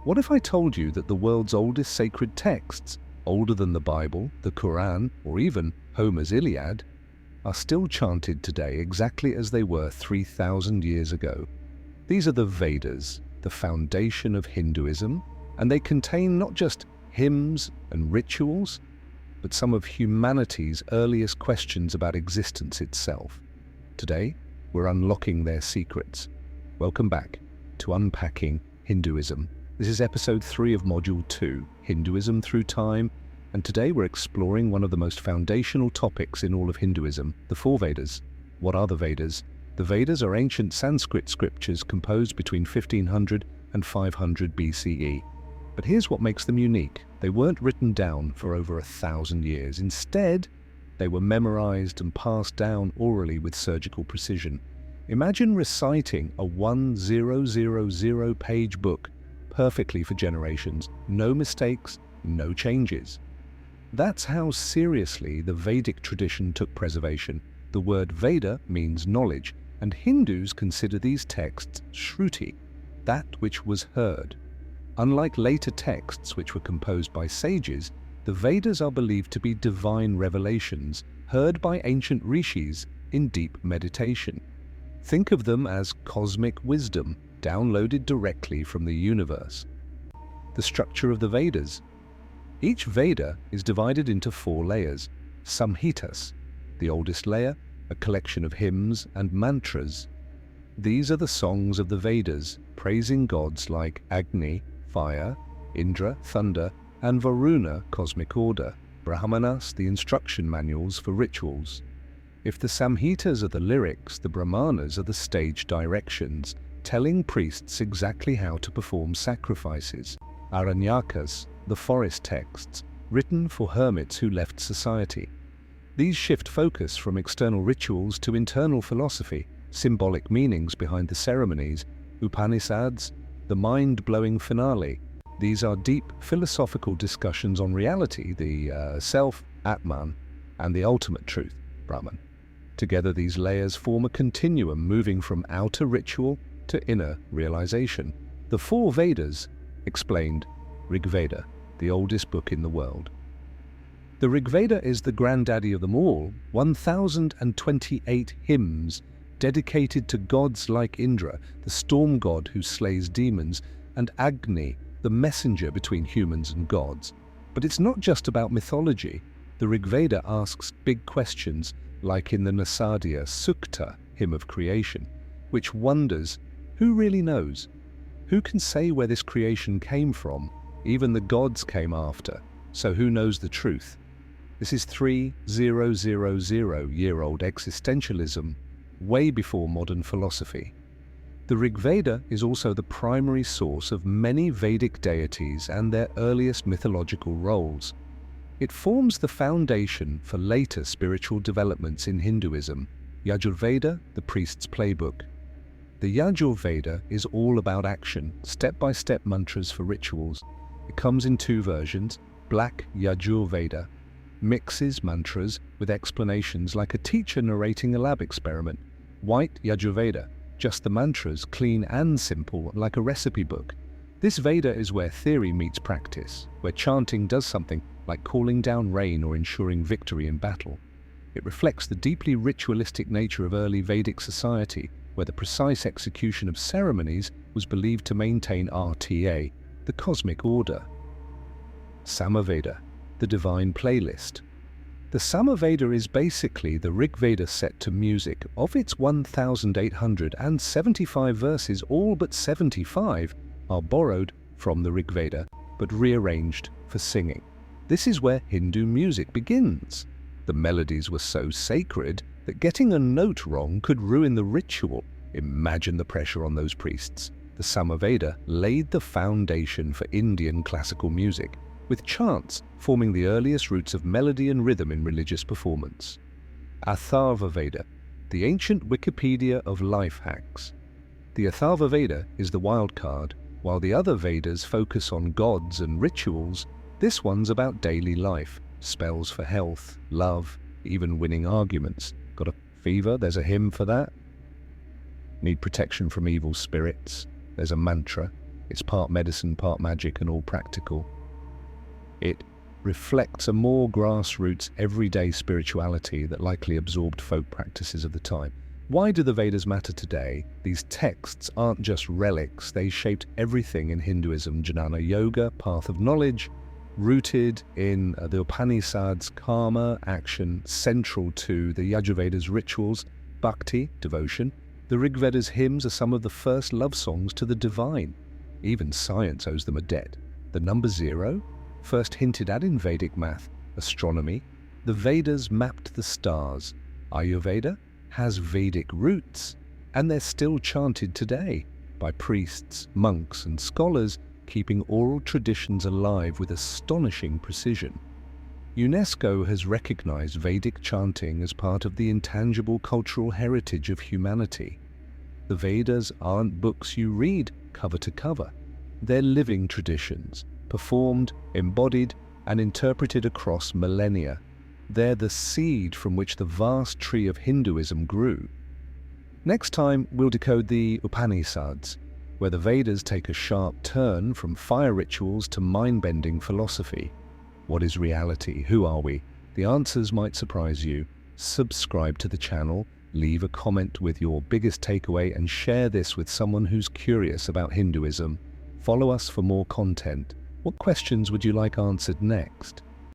What if I told you that the world's oldest sacred texts, older than the Bible, the Quran, or even Homer's Iliad, are still chanted today exactly as they were 3,000 years ago? These are the Vedas, the foundation of Hinduism, and they contain not just hymns and rituals, but some of humanity's earliest questions about existence itself. Today, we're unlocking their secrets. Welcome back to Unpacking Hinduism. This is episode 3 of module 2, Hinduism Through Time, and today we're exploring one of the most foundational topics in all of Hinduism, the Four Vedas. What are the Vedas? The Vedas are ancient Sanskrit scriptures composed between 1500 and 500 BCE. But here's what makes them unique. They weren't written down for over 1,000 years. Instead, they were memorized and passed down orally with surgical precision. Imagine reciting a 1,000-page book perfectly for generations. No mistakes, no changes. That's how seriously the Vedic tradition took preservation. The word Veda means knowledge, and Hindus consider these texts śruti, that which was heard. Unlike later texts which were composed by sages, the Vedas are believed to be divine revelations heard by ancient rishis in deep meditation. Think of them as cosmic wisdom downloaded directly from the universe. The structure of the Vedas. Each Veda is divided into 4 layers. Samhitas, the oldest layer, a collection of hymns and mantras. These are the songs of the Vedas, praising gods like Agni, fire, Indra, thunder, and Varuna, cosmic order. Brahmanas, the instruction manuals for rituals. If the Samhitas are the lyrics, the Brahmanas are the stage directions, telling priests exactly how to perform sacrifices. Aranyakas, the forest texts, written for hermits who left society. These shift focus from external rituals to internal philosophy, symbolic meanings behind the ceremonies. Upaniṣads, the mind-blowing finale. These are deep philosophical discussions on reality, the self, Atman, and the ultimate truth, Brahman. Together these layers form a continuum moving from outer ritual to inner realization. The 4 Vedas, explained Rigveda, the oldest book in the world. The Rigveda is the granddaddy of them all, 1,028 hymns dedicated to gods like Indra, the storm god who slays demons, and Agni, the messenger between humans and gods. But it's not just about mythology. The Rigveda asks big questions, like in the Nasadya Sukta, hymn of creation, which wonders, who really knows? Who can say where this creation came from? Even the gods came after, so who knows the truth? This is 3,000-year-old existentialism, way before modern philosophy. The Rigveda is also the primary source of many Vedic deities and their earliest mythological roles. It forms the foundation for later spiritual developments in Hinduism. Yajurveda, the priest's playbook. The Yajurveda is all about action, step-by-step mantras for rituals. It comes in 2 versions. Black Yajurveda mixes mantras with explanations like a teacher narrating a lab experiment. White Yajurveda, just the mantras, clean and simple, like a recipe book. This Veda is where theory meets practice, where chanting does something like calling down rain or ensuring victory in battle. It reflects the deeply ritualistic nature of early Vedic society, where the precise execution of ceremonies was believed to maintain RTA, the cosmic order. Samaveda, the divine playlist. The Samaveda is basically the Rigveda set to music. Of its 1,875 verses, all but 75 are borrowed from the Rigveda, but rearranged for singing. This is where Hindu music begins. The melodies were so sacred that getting a note wrong could ruin the ritual. Imagine the pressure on those priests. The Samaveda laid the foundation for Indian classical music, with chants forming the earliest roots of melody and rhythm in religious performance. Atharvaveda, the ancient Wikipedia of life hacks. The Atharvaveda is the wild card. While the other Vedas focus on gods and rituals, this one's about daily life, spells for health, love, even winning arguments. Got a fever? There's a hymn for that. Need protection from evil spirits? There's a mantra. It's part medicine, part magic, and all practical. It reflects a more grassroots, everyday spirituality that likely absorbed folk practices of the time. Why do the Vedas matter today? These texts aren't just relics, they shaped everything in Hinduism. Jnana Yoga, path of knowledge, rooted in the Upaniṣads, karma, action, central to the Yajurveda's rituals, bhakti, devotion. The Rigveda's hymns are some of the first love songs to the divine. Even science owes them a debt. The number 0, first hinted at in Vedic math, astronomy. The Vedas mapped the stars. Ayurveda has Vedic roots, and they're still chanted today by priests, monks, and scholars, keeping oral traditions alive with astonishing precision. UNESCO has recognized Vedic chanting as part of the intangible cultural heritage of humanity. The Vedas aren't books you read cover to cover. They're living traditions, performed, embodied, and interpreted across millennia. They're the seed from which the vast tree of Hinduism grew. Next time, we'll decode the Upaniṣads, where the Vedas take a sharp turn from fire rituals to mind-bending philosophy. What is reality? Who are we? The answers might surprise you. Subscribe to the channel, leave a comment with your biggest takeaway, and share this with someone who's curious about Hinduism. Follow us for more content. What questions would you like answered next?